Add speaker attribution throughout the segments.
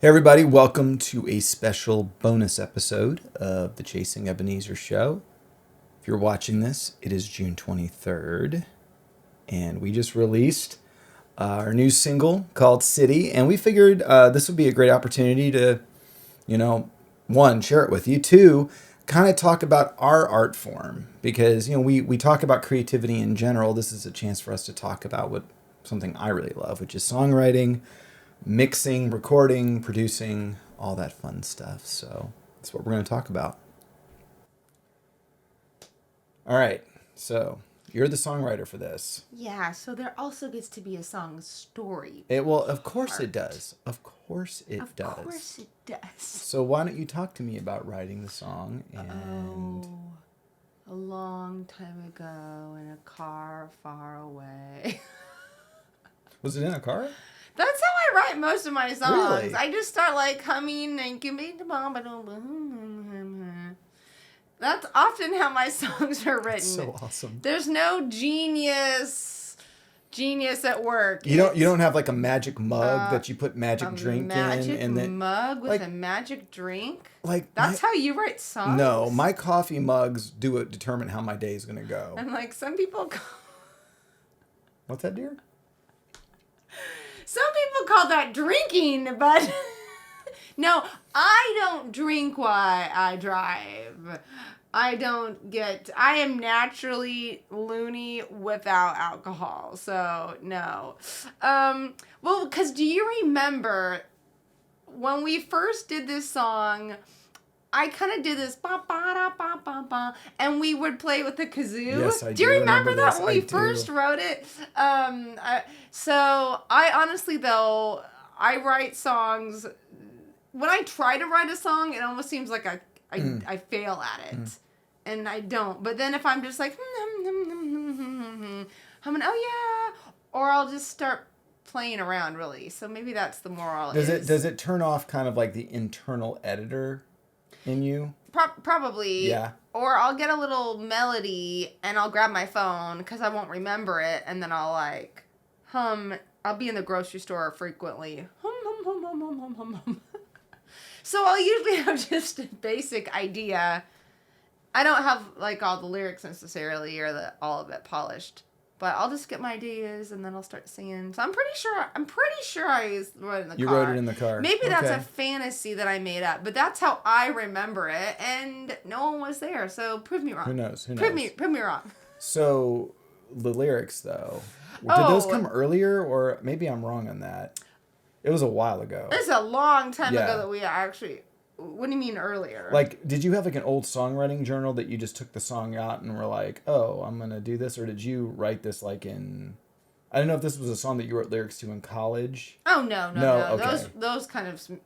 Speaker 1: Hey everybody, welcome to a special bonus episode of the Chasing Ebenezer show. If you're watching this, it is June 23rd, and we just released our new single called City, and we figured this would be a great opportunity to, one, share it with you, two, kind of talk about our art form, because, we talk about creativity in general. This is a chance for us to talk about something I really love, which is songwriting, mixing, recording, producing, all that fun stuff. So that's what we're going to talk about. All right. So you're the songwriter for this.
Speaker 2: Yeah, so there also gets to be a song story.
Speaker 1: Of course it does. Of course it does.
Speaker 2: Of course it does.
Speaker 1: So why don't you talk to me about writing the song? And
Speaker 2: a long time ago in a car far away.
Speaker 1: Was it in a car?
Speaker 2: That's how I write most of my songs.
Speaker 1: Really?
Speaker 2: I just start like humming and that's often how my songs are written.
Speaker 1: That's so awesome.
Speaker 2: There's no genius at work.
Speaker 1: You don't have like a magic mug that you put magic drink in, and then
Speaker 2: mug with a magic drink.
Speaker 1: Like
Speaker 2: that's how you write songs.
Speaker 1: No, my coffee mugs determine how my day is gonna go.
Speaker 2: And like some people.
Speaker 1: What's that, dear?
Speaker 2: Some people call that drinking, but no, I don't drink while I drive. I am naturally loony without alcohol, so no. Well, because do you remember when we first did this song, I kind of did this ba ba da ba ba ba, and we would play with the kazoo.
Speaker 1: Yes, I do.
Speaker 2: Do you remember that
Speaker 1: this?
Speaker 2: when we first wrote it? So I honestly though, I write songs. When I try to write a song, it almost seems like I fail at it, and I don't. But then if I'm just like humming, oh yeah, or I'll just start playing around really. So maybe that's the moral.
Speaker 1: Does it turn off kind of like the internal editor in you?
Speaker 2: Probably.
Speaker 1: Yeah.
Speaker 2: Or I'll get a little melody and I'll grab my phone because I won't remember it, and then I'll like hum. I'll be in the grocery store frequently. Hum hum hum hum hum hum hum hum. So I'll usually have just a basic idea. I don't have like all the lyrics necessarily or all of it polished, but I'll just get my ideas and then I'll start singing. So I'm pretty sure I wrote it in the car.
Speaker 1: You wrote it in the car.
Speaker 2: Maybe that's a fantasy that I made up, but that's how I remember it, and no one was there, so prove me wrong.
Speaker 1: Who knows?
Speaker 2: Prove me wrong.
Speaker 1: So the lyrics though, did those come earlier, or maybe I'm wrong on that? It was a while ago.
Speaker 2: It's a long time ago that we actually. What do you mean earlier?
Speaker 1: Like, did you have like an old songwriting journal that you just took the song out and were like, "Oh, I'm gonna do this," or did you write this like in? I don't know if this was a song that you wrote lyrics to in college.
Speaker 2: Oh no.
Speaker 1: Okay.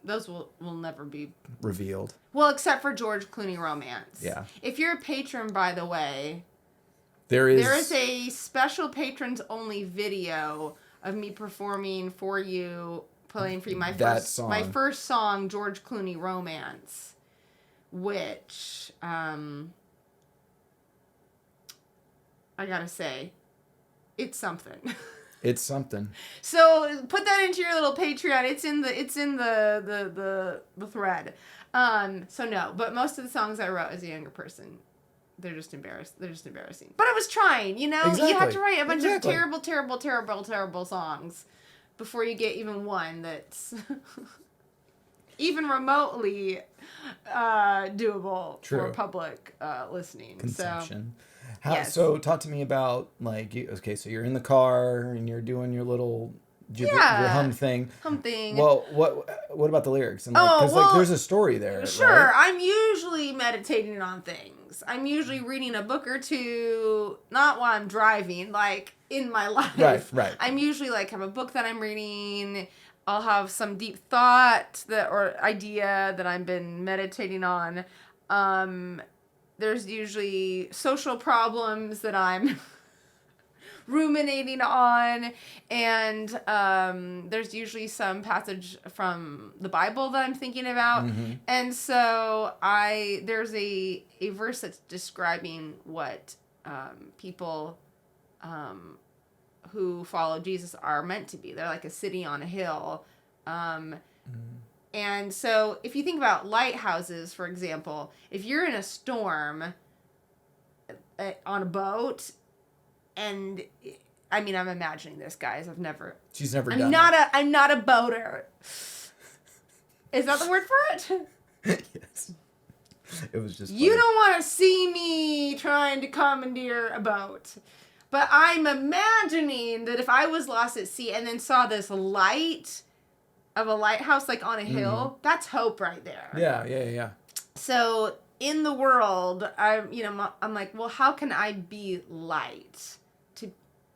Speaker 2: Those will never be
Speaker 1: revealed.
Speaker 2: Well, except for George Clooney Romance.
Speaker 1: Yeah.
Speaker 2: If you're a patron, by the way,
Speaker 1: there
Speaker 2: is a special patrons only video of me performing for you. Playing for you my first song, George Clooney Romance, which I gotta say, it's something.
Speaker 1: It's something.
Speaker 2: So put that into your little Patreon. It's in the thread. So no, but most of the songs I wrote as a younger person, they're just embarrassing. But I was trying,
Speaker 1: Exactly.
Speaker 2: You have to write a bunch of terrible songs before you get even one that's even remotely doable for public listening.
Speaker 1: Consumption.
Speaker 2: Yes.
Speaker 1: So talk to me about like, so you're in the car and you're doing your little your hum thing. Well, what about the lyrics? And like, there's a story there.
Speaker 2: Sure,
Speaker 1: right?
Speaker 2: I'm usually meditating on things. I'm usually reading a book or two, not while I'm driving, like in my life.
Speaker 1: Right.
Speaker 2: I'm usually like have a book that I'm reading. I'll have some deep thought or idea that I've been meditating on. There's usually social problems that I'm ruminating on, and there's usually some passage from the Bible that I'm thinking about, and so there's a verse that's describing what people who follow Jesus are meant to be. They're like a city on a hill, and And so if you think about lighthouses, for example, if you're in a storm on a boat, and I mean, I'm imagining this, guys.
Speaker 1: She's never done
Speaker 2: I'm not a boater. Is that the word for it?
Speaker 1: Yes. It was just funny.
Speaker 2: You don't want to see me trying to commandeer a boat. But I'm imagining that if I was lost at sea and then saw this light of a lighthouse like on a hill, that's hope right there.
Speaker 1: Yeah.
Speaker 2: So in the world, I'm like, well, how can I be light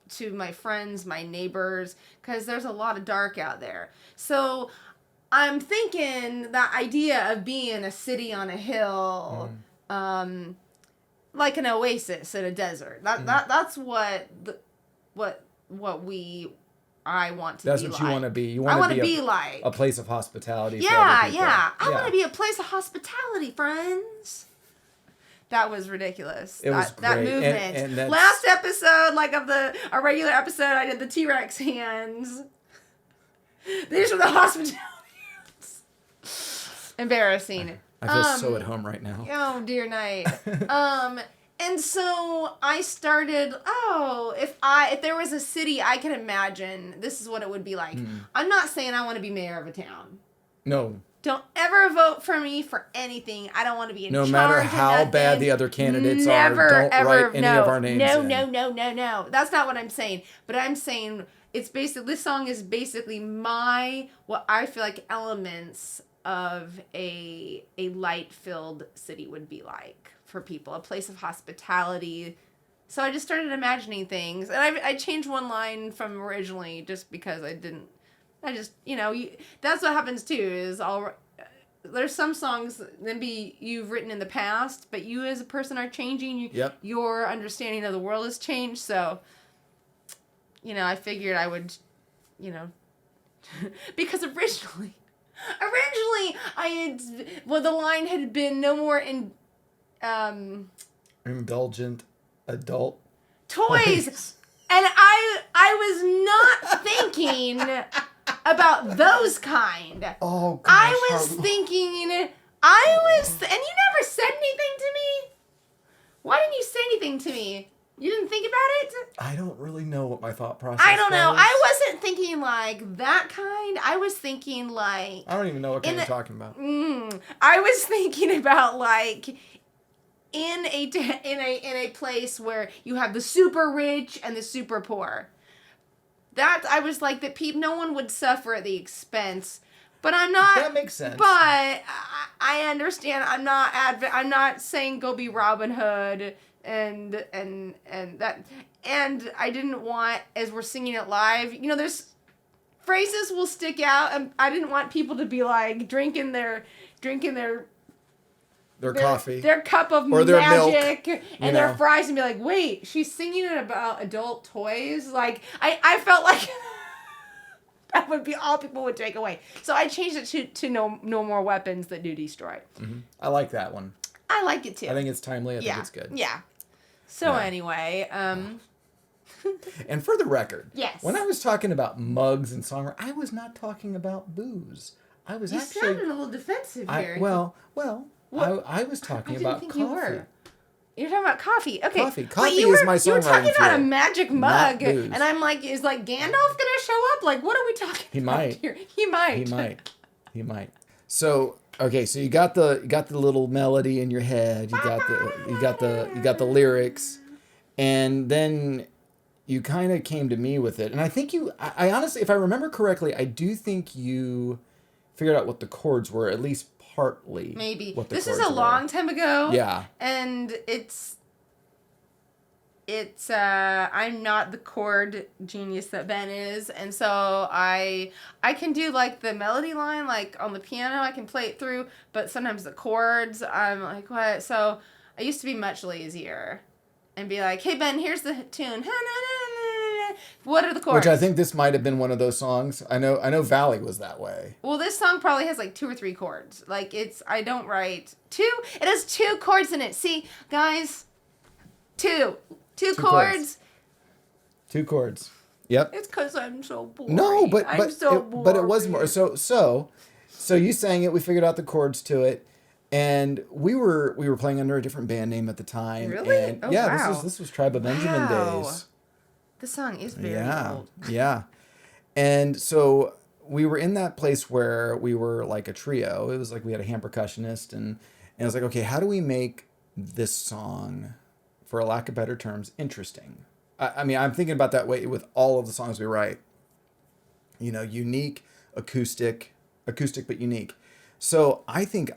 Speaker 2: to my friends, my neighbors? Because there's a lot of dark out there. So I'm thinking that idea of being a city on a hill, like an oasis in a desert. That's what I want to be like.
Speaker 1: That's what you want to be. You
Speaker 2: I
Speaker 1: want to
Speaker 2: be like
Speaker 1: a place of hospitality.
Speaker 2: Yeah,
Speaker 1: for other people.
Speaker 2: I want to be a place of hospitality, friends. That was ridiculous.
Speaker 1: It was
Speaker 2: that
Speaker 1: great.
Speaker 2: movement.
Speaker 1: And that's...
Speaker 2: Last episode, like of our regular episode, I did the T-Rex hands. These were the hospitality hands. Embarrassing.
Speaker 1: I feel so at home right now.
Speaker 2: Oh dear night. And so I started, if there was a city I could imagine, this is what it would be like. I'm not saying I want to be mayor of a town.
Speaker 1: No.
Speaker 2: Don't ever vote for me for anything. I don't want to be in charge.
Speaker 1: No matter how bad the other candidates are, don't write any of our names in.
Speaker 2: No. That's not what I'm saying. But I'm saying this song is basically what I feel like elements of a light-filled city would be like for people, a place of hospitality. So I just started imagining things, and I changed one line from originally just because that's what happens too, is there's some songs maybe you've written in the past, but you as a person are changing. Your understanding of the world has changed, so, I figured I would, because originally the line had been no more
Speaker 1: indulgent adult
Speaker 2: toys. And I was not thinking about those kind.
Speaker 1: Oh, gosh.
Speaker 2: I was thinking, and you never said anything to me? Why didn't you say anything to me? You didn't think about it?
Speaker 1: I don't really know what my thought process
Speaker 2: I don't know.
Speaker 1: was.
Speaker 2: I wasn't thinking like that kind. I was thinking like...
Speaker 1: I don't even know what kind you're talking about.
Speaker 2: I was thinking about like... In a place where you have the super rich and the super poor. That I was like that no one would suffer at the expense. But I'm not.
Speaker 1: That makes sense.
Speaker 2: But I understand. I'm not saying go be Robin Hood and that. And I didn't want, as we're singing it live, there's phrases will stick out, and I didn't want people to be like drinking their
Speaker 1: coffee,
Speaker 2: their cup of
Speaker 1: or their
Speaker 2: magic,
Speaker 1: milk,
Speaker 2: and their fries, and be like, wait, she's singing it about adult toys? Like, I felt like that would be all people would take away. So I changed it to no more weapons that do destroy.
Speaker 1: Mm-hmm. I like that one.
Speaker 2: I like it too.
Speaker 1: I think it's timely. I think it's good.
Speaker 2: Yeah. So anyway,
Speaker 1: and for the record,
Speaker 2: yes,
Speaker 1: when I was talking about mugs and songwriting, I was not talking about booze. I was
Speaker 2: you
Speaker 1: actually
Speaker 2: sounded a little defensive here.
Speaker 1: I was talking about coffee.
Speaker 2: You're talking about coffee. Okay.
Speaker 1: Coffee is my songwriting.
Speaker 2: You were talking about a magic mug.
Speaker 1: Not booze.
Speaker 2: And I'm like, is like Gandalf going to show up? Like, what are we talking about here? He might.
Speaker 1: So, okay, so you got the little melody in your head. You got the lyrics. And then you kind of came to me with it. And I think I honestly, if I remember correctly, I do think you figured out what the chords were, at least partly.
Speaker 2: Maybe.
Speaker 1: What the
Speaker 2: This is
Speaker 1: chords
Speaker 2: a long time ago.
Speaker 1: Yeah.
Speaker 2: And it's I'm not the chord genius that Ben is, and so I can do like the melody line, like on the piano I can play it through, but sometimes the chords I'm like, what? So I used to be much lazier and be like, hey Ben, here's the tune. What are the chords?
Speaker 1: Which I think this might have been one of those songs. I know Valley was that way.
Speaker 2: Well, this song probably has like 2 or 3 chords. Like I don't write 2. It has 2 chords in it. See, guys, 2 chords.
Speaker 1: 2 chords. Yep.
Speaker 2: It's because I'm so boring.
Speaker 1: No, but
Speaker 2: I'm so boring.
Speaker 1: but it was more. So So you sang it. We figured out the chords to it, and we were playing under a different band name at the time.
Speaker 2: Really?
Speaker 1: And
Speaker 2: Oh,
Speaker 1: yeah,
Speaker 2: wow.
Speaker 1: this was Tribe of Benjamin
Speaker 2: Wow.
Speaker 1: days.
Speaker 2: The song is very
Speaker 1: Yeah,
Speaker 2: old.
Speaker 1: yeah. And so we were in that place where we were like a trio. It was like we had a hand percussionist, and I was like, okay, how do we make this song, for a lack of better terms, interesting? I mean, I'm thinking about that way with all of the songs we write. Unique, acoustic but unique. So I think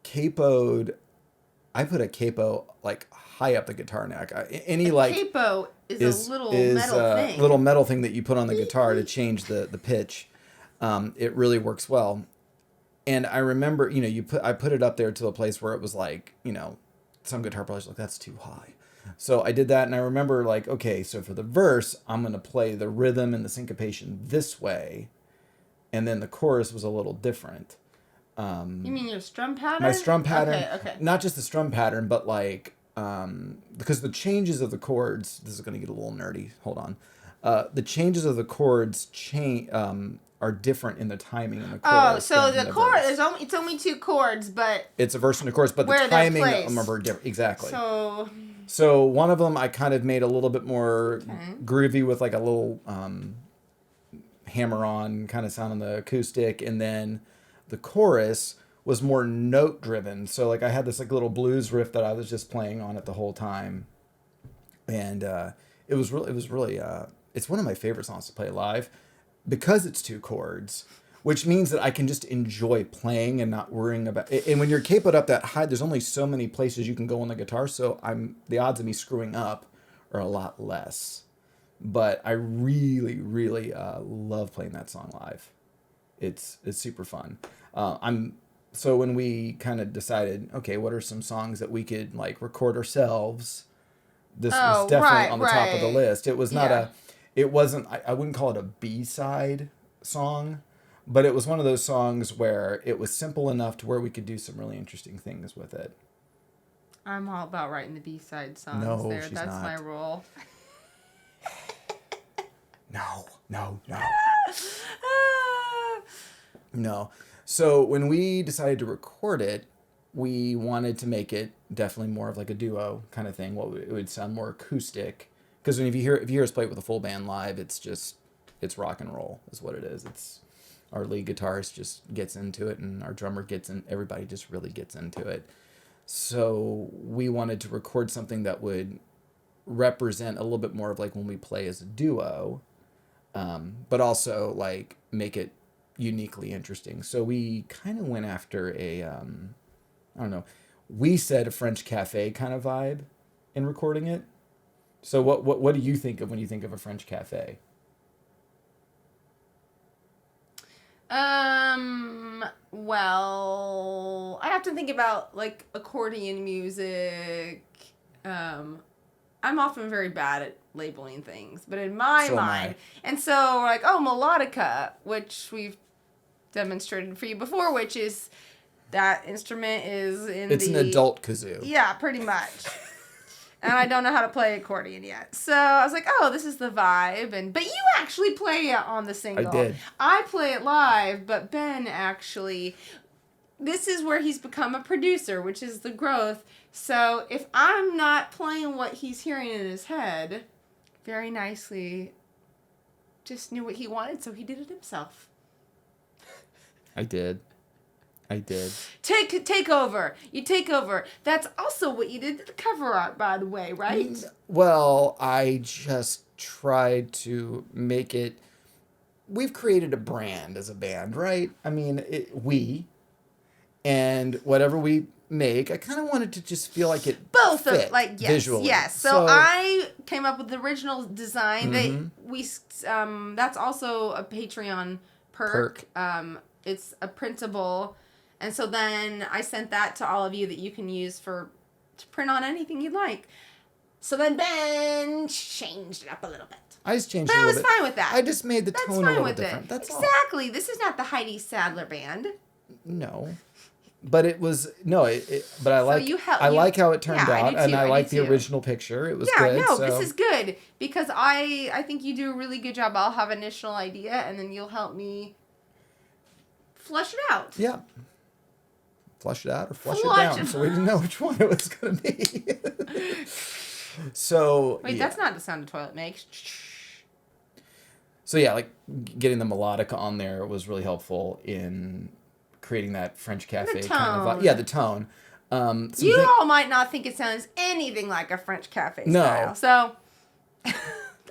Speaker 1: capoed. I put a capo like high up the guitar neck. Any
Speaker 2: A
Speaker 1: like
Speaker 2: capo is a little
Speaker 1: is
Speaker 2: metal
Speaker 1: a
Speaker 2: thing.
Speaker 1: little metal thing that you put on the guitar to change the pitch. It really works well. And I remember, I put it up there to a place where it was like, some guitar players like, that's too high. So I did that, and I remember like, okay, so for the verse, I'm gonna play the rhythm and the syncopation this way, and then the chorus was a little different.
Speaker 2: You mean your strum pattern?
Speaker 1: My strum pattern,
Speaker 2: Okay.
Speaker 1: not just the strum pattern, but like, because the changes of the chords, this is gonna get a little nerdy. Hold on, the changes of the chords are different in the timing in the chorus.
Speaker 2: Oh, so
Speaker 1: than
Speaker 2: the
Speaker 1: in
Speaker 2: chord
Speaker 1: verse.
Speaker 2: it's only 2 chords, but
Speaker 1: It's a verse and a chorus, but the
Speaker 2: where they're
Speaker 1: timing of
Speaker 2: placed.
Speaker 1: them are different. Exactly.
Speaker 2: So
Speaker 1: One of them I kind of made a little bit more
Speaker 2: Okay.
Speaker 1: groovy with like a little hammer-on kind of sound on the acoustic, and then the chorus was more note-driven. So like I had this like little blues riff that I was just playing on it the whole time, and it was really it's one of my favorite songs to play live because it's 2 chords, which means that I can just enjoy playing and not worrying about it. And when you're capoed up that high, there's only so many places you can go on the guitar, so the odds of me screwing up are a lot less. But I really, really love playing that song live. It's super fun. So when we kind of decided, okay, what are some songs that we could like record ourselves? This was definitely on the top of the
Speaker 2: right.
Speaker 1: list. It was not
Speaker 2: Yeah.
Speaker 1: it wasn't, I wouldn't call it a B-side song, but it was one of those songs where it was simple enough to where we could do some really interesting things with it.
Speaker 2: I'm all about writing the B-side songs
Speaker 1: No,
Speaker 2: there.
Speaker 1: she's
Speaker 2: That's
Speaker 1: not.
Speaker 2: my role.
Speaker 1: No. No. So when we decided to record it, we wanted to make it definitely more of like a duo kind of thing. It would sound more acoustic, because if you hear us play it with a full band live, it's rock and roll is what it is. It's our lead guitarist just gets into it, and our drummer gets in. Everybody just really gets into it. So we wanted to record something that would represent a little bit more of like when we play as a duo, but also like make it uniquely interesting. So we kind of went after I don't know, we said a French cafe kind of vibe in recording it. So what do you think of when you think of a French cafe?
Speaker 2: Well, I have to think about like accordion music. I'm often very bad at labeling things, but in my
Speaker 1: So am I.
Speaker 2: mind, and so like, oh, melodica, which we've demonstrated for you before, which is that instrument is in
Speaker 1: It's an adult kazoo.
Speaker 2: Yeah, pretty much. And I don't know how to play accordion yet. So I was like, oh, this is the vibe. But you actually play it on the single.
Speaker 1: I did.
Speaker 2: I play it live, but Ben actually, this is where he's become a producer, which is the growth. So if I'm not playing what he's hearing in his head, very nicely, just knew what he wanted, so he did it himself.
Speaker 1: I did.
Speaker 2: Take over. You take over. That's also what you did to the cover art, by the way, right?
Speaker 1: Well, I just tried to make it. We've created a brand as a band, right? I mean, and whatever we make, I kind of wanted to just feel like it
Speaker 2: both
Speaker 1: fit
Speaker 2: of like yes,
Speaker 1: visually.
Speaker 2: yes. So I came up with the original design that we that's also a Patreon perk. It's a printable, and so then I sent that to all of you that you can use to print on anything you'd like. So then Ben changed it up a little bit.
Speaker 1: I just changed
Speaker 2: But
Speaker 1: it a
Speaker 2: I
Speaker 1: little
Speaker 2: was
Speaker 1: bit.
Speaker 2: fine with that.
Speaker 1: I just made the
Speaker 2: That's
Speaker 1: tone a
Speaker 2: fine
Speaker 1: little
Speaker 2: with
Speaker 1: different.
Speaker 2: it.
Speaker 1: That's
Speaker 2: Exactly. This is not the Heidi Sadler band.
Speaker 1: No. But it was but I like I like how it turned
Speaker 2: Yeah, I
Speaker 1: out,
Speaker 2: do
Speaker 1: and
Speaker 2: too,
Speaker 1: I
Speaker 2: I
Speaker 1: like
Speaker 2: do
Speaker 1: the
Speaker 2: too.
Speaker 1: original picture. It was
Speaker 2: Yeah,
Speaker 1: good.
Speaker 2: no,
Speaker 1: so.
Speaker 2: this is good because I think you do a really good job. I'll have initial idea, and then you'll help me flush it out.
Speaker 1: Yeah. Flush it out or flush
Speaker 2: Flush
Speaker 1: it down.
Speaker 2: it.
Speaker 1: So we didn't know which one it was going to be. So
Speaker 2: Wait,
Speaker 1: yeah.
Speaker 2: that's not the sound a toilet makes.
Speaker 1: So yeah, like getting the melodic on there was really helpful in creating that French cafe kind of vibe.
Speaker 2: tone.
Speaker 1: Yeah, the tone.
Speaker 2: You all might not think it sounds anything like a French cafe
Speaker 1: No.
Speaker 2: style. So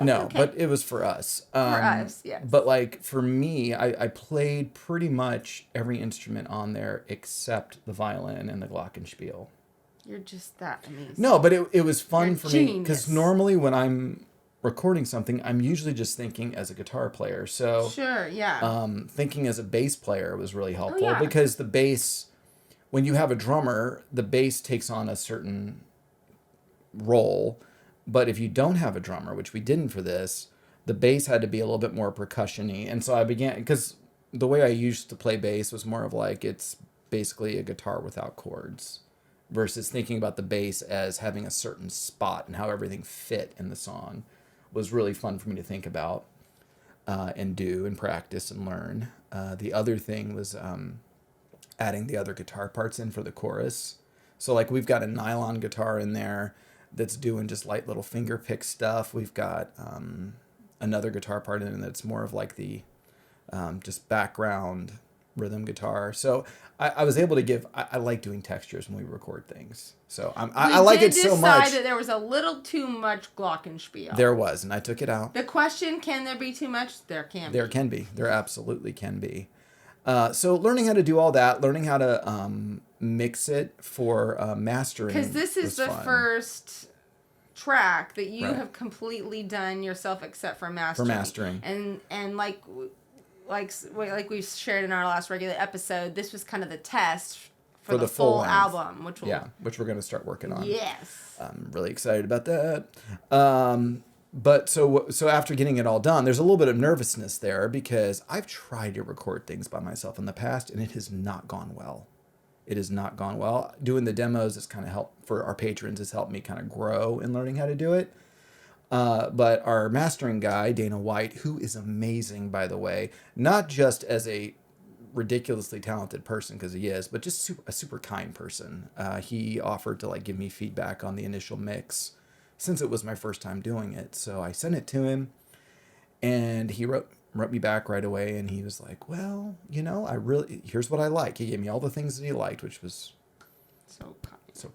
Speaker 1: no,
Speaker 2: okay.
Speaker 1: but it was for us.
Speaker 2: For us, yes.
Speaker 1: But like for me, I played pretty much every instrument on there except the violin and the glockenspiel.
Speaker 2: You're just that amazing.
Speaker 1: No, but it was fun
Speaker 2: You're
Speaker 1: for me because
Speaker 2: genius.
Speaker 1: normally when I'm recording something, I'm usually just thinking as a guitar player. So
Speaker 2: Sure, yeah.
Speaker 1: thinking as a bass player was really helpful
Speaker 2: yeah.
Speaker 1: because the bass, when you have a drummer, the bass takes on a certain role. But if you don't have a drummer, which we didn't for this, the bass had to be a little bit more percussion-y. And so I began, because the way I used to play bass was more of like it's basically a guitar without chords versus thinking about the bass as having a certain spot and how everything fit in the song was really fun for me to think about and do and practice and learn. The other thing was adding the other guitar parts in for the chorus. So like we've got a nylon guitar in there that's doing just light little finger pick stuff. We've got another guitar part in it that's more of like the just background rhythm guitar. So I was able to give, I like doing textures when we record things. So I like it so much.
Speaker 2: We did decide that there was a little too much glockenspiel.
Speaker 1: There was, and I took it out.
Speaker 2: The question, can there be too much? There can be.
Speaker 1: There can be. There absolutely can be. So learning how to do all that, learning how to mix it for mastering.
Speaker 2: Because this is the
Speaker 1: fun.
Speaker 2: first track that you
Speaker 1: Right.
Speaker 2: have completely done yourself, except for mastering.
Speaker 1: For mastering.
Speaker 2: And like we shared in our last regular episode, this was kind of the test for the full
Speaker 1: length.
Speaker 2: album, which
Speaker 1: we're going to start working on.
Speaker 2: Yes.
Speaker 1: I'm really excited about that. But so after getting it all done, there's a little bit of nervousness there because I've tried to record things by myself in the past and it has not gone well. It has not gone well. Doing the demos has kind of helped for our patrons, has helped me kind of grow in learning how to do it. But our mastering guy, Dana White, who is amazing, by the way, not just as a ridiculously talented person, because he is, but just a super kind person. He offered to like give me feedback on the initial mix since it was my first time doing it. So I sent it to him and he wrote me back right away. And he was like, well, here's what I like. He gave me all the things that he liked, which was so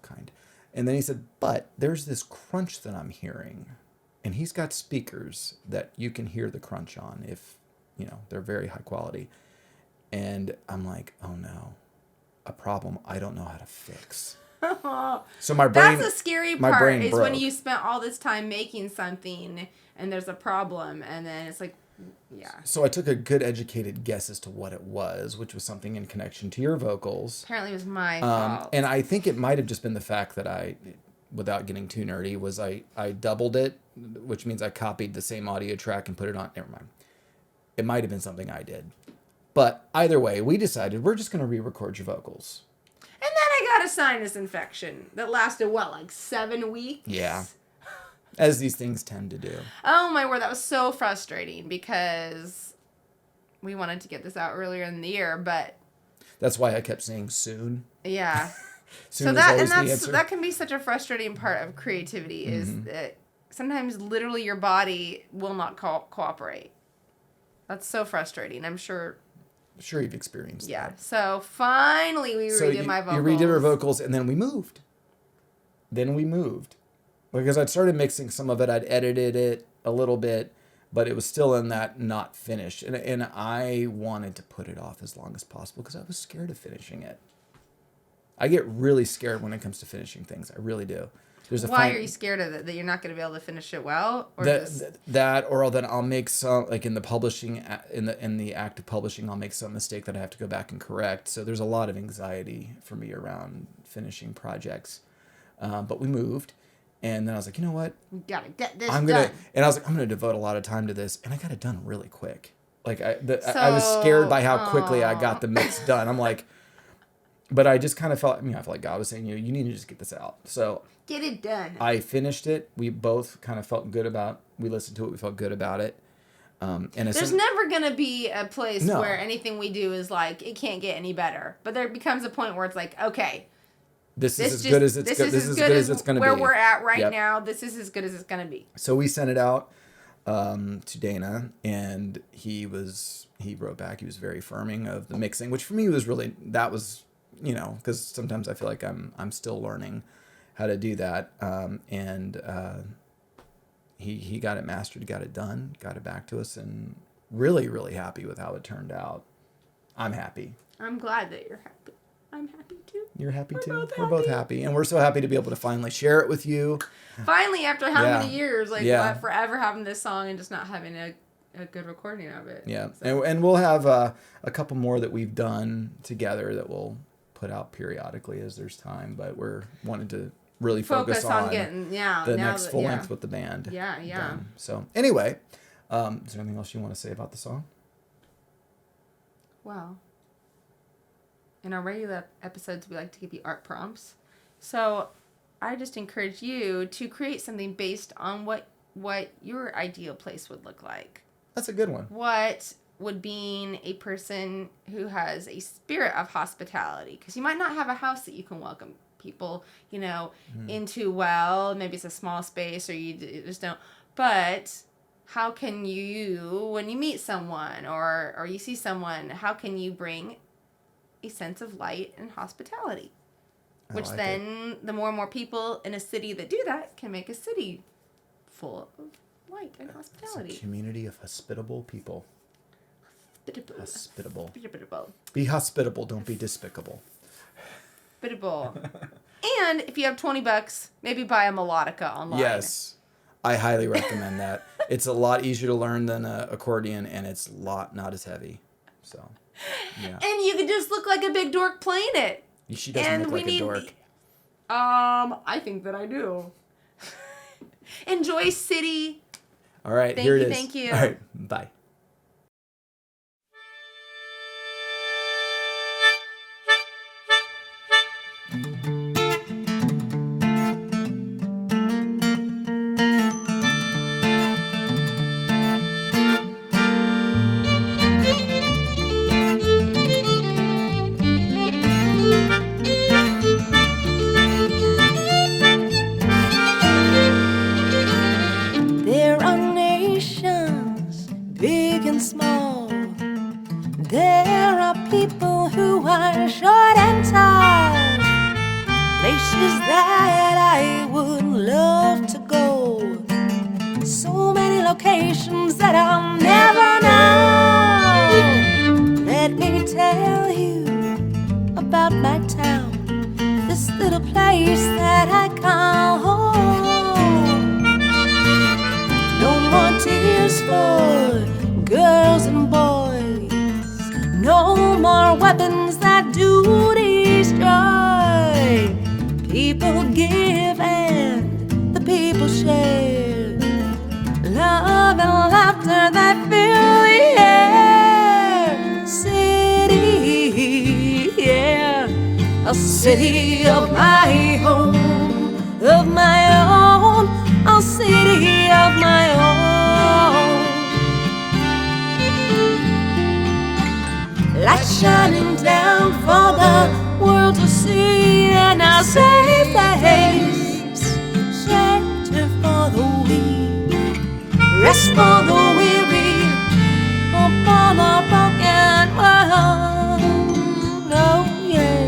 Speaker 1: kind. And then he said, but there's this crunch that I'm hearing. And he's got speakers that you can hear the crunch on if, they're very high quality. And I'm like, oh no, a problem I don't know how to fix. So my brain.
Speaker 2: That's the scary
Speaker 1: my
Speaker 2: part
Speaker 1: brain
Speaker 2: is
Speaker 1: broke.
Speaker 2: when you spent all this time making something and there's a problem and then it's like, yeah.
Speaker 1: So I took a good educated guess as to what it was, which was something in connection to your vocals.
Speaker 2: Apparently it was my fault.
Speaker 1: And I think it might have just been the fact that I, without getting too nerdy, was I doubled it, which means I copied the same audio track and put it on. Never mind. It might have been something I did. But either way, we decided we're just going to re-record your vocals.
Speaker 2: And then I got a sinus infection that lasted, like 7 weeks?
Speaker 1: Yeah. As these things tend to do.
Speaker 2: Oh my word, that was so frustrating because we wanted to get this out earlier in the year, but...
Speaker 1: That's why I kept saying soon.
Speaker 2: Yeah.
Speaker 1: Soon is always the answer.
Speaker 2: That can be such a frustrating part of creativity is that sometimes literally your body will not cooperate. That's so frustrating. I'm sure
Speaker 1: you've experienced that.
Speaker 2: Yeah. So finally we redid my vocals.
Speaker 1: You redid our vocals and then we moved. Because I'd started mixing some of it. I'd edited it a little bit, but it was still in that not finished. And I wanted to put it off as long as possible because I was scared of finishing it. I get really scared when it comes to finishing things. I really do.
Speaker 2: Why are you scared of it? That you're not going to be able to finish it well? Or
Speaker 1: that I'll make some, like in the publishing, in the act of publishing, I'll make some mistake that I have to go back and correct. So there's a lot of anxiety for me around finishing projects. But we moved. And then I was like, you know what?
Speaker 2: We got to get this
Speaker 1: done. And I was like, I'm going to devote a lot of time to this. And I got it done really quick. Like I was scared by how quickly I got the mix done. I'm like, but I just kind of felt, I felt like God was saying, you need to just get this out. So
Speaker 2: get it done.
Speaker 1: I finished it. We both kind of felt good we listened to it. We felt good about it.
Speaker 2: There's never going to be a place where anything we do is like, it can't get any better. But there becomes a point where it's like, okay,
Speaker 1: this is as good as it's going to be.
Speaker 2: Where we're at right now, this is as good as it's going to be.
Speaker 1: So we sent it out to Dana, and he wrote back. He was very affirming of the mixing, which for me was really, that was, because sometimes I feel like I'm still learning how to do that. He got it mastered, got it done, got it back to us, and really, really happy with how it turned out. I'm happy.
Speaker 2: I'm glad that you're happy. I'm happy too.
Speaker 1: You're happy too. We're both happy. And we're so happy to be able to finally share it with you.
Speaker 2: Finally, after how many years? Like, forever having this song and just not having a good recording of it.
Speaker 1: Yeah. So. And we'll have a couple more that we've done together that we'll put out periodically as there's time. But we're wanting to really focus on
Speaker 2: getting
Speaker 1: the next full length with the band.
Speaker 2: Yeah.
Speaker 1: Done. So anyway, is there anything else you want to say about the song?
Speaker 2: Well, in our regular episodes, we like to give you art prompts. So I just encourage you to create something based on what your ideal place would look like.
Speaker 1: That's a good one.
Speaker 2: What would being a person who has a spirit of hospitality? Because you might not have a house that you can welcome people, into. Well, maybe it's a small space or you just don't. But how can you, when you meet someone or you see someone, how can you bring a sense of light and hospitality? Which like then the more and more people in a city that do that can make a city full of light and hospitality.
Speaker 1: It's a community of hospitable people. Hospitable.
Speaker 2: Hospitable.
Speaker 1: Be hospitable, don't be despicable.
Speaker 2: Hospitable. And if you have $20, maybe buy a melodica online.
Speaker 1: Yes. I highly recommend that. It's a lot easier to learn than an accordion, and it's not as heavy. So, yeah.
Speaker 2: And you can just look like a big dork playing it.
Speaker 1: She doesn't look like a dork.
Speaker 2: I think that I do. Enjoy City.
Speaker 1: All right, here it is.
Speaker 2: Thank you.
Speaker 1: All right, bye.
Speaker 3: A city of my home, of my own, a city of my own. Light shining down for the world to see, and a safe place, shelter for the weak, rest for the weary, upon our broken world. Oh yeah.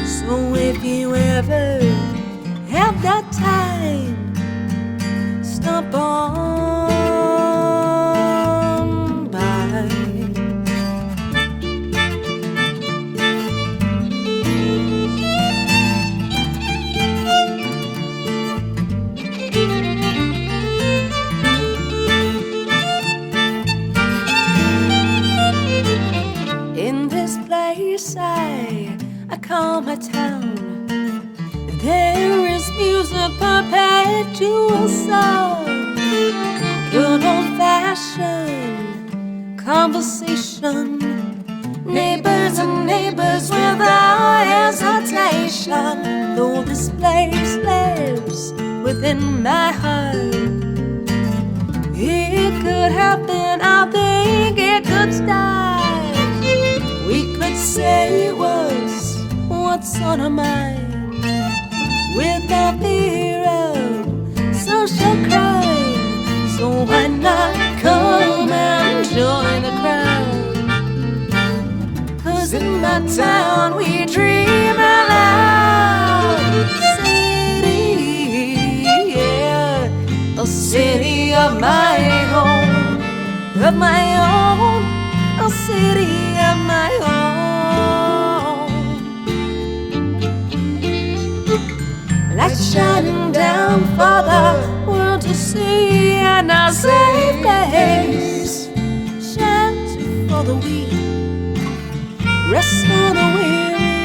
Speaker 3: So if you ever have that time, stop on by. In this place I call my town. There is music, perpetual song, good old-fashioned conversation, neighbors and neighbors without hesitation. Though this place lives within my heart, it could have been, I think it could start. We could say it was what's on our mind, without fear of social crime. So why not come and join the crowd? 'Cause in my town we dream out loud. City, yeah, a city of my own, of my own, a city of my own. Light shining down for the world to see, and a safe place, shelter for the weak, rest for the weary,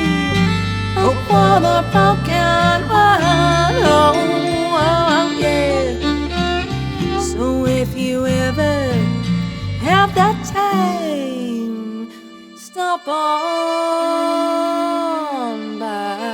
Speaker 3: hope for the broken one. Oh, oh, yeah. So if you ever have that time, stop on by.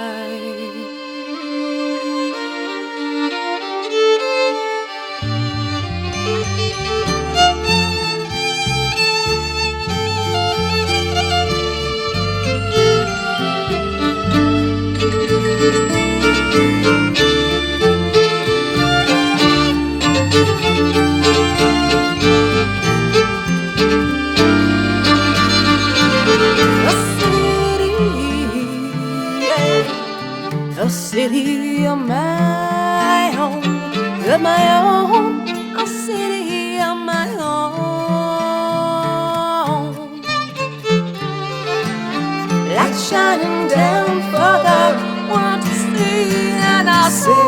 Speaker 3: A city of my own, of my own, a city of my own. Light shining down for the world to see, and I say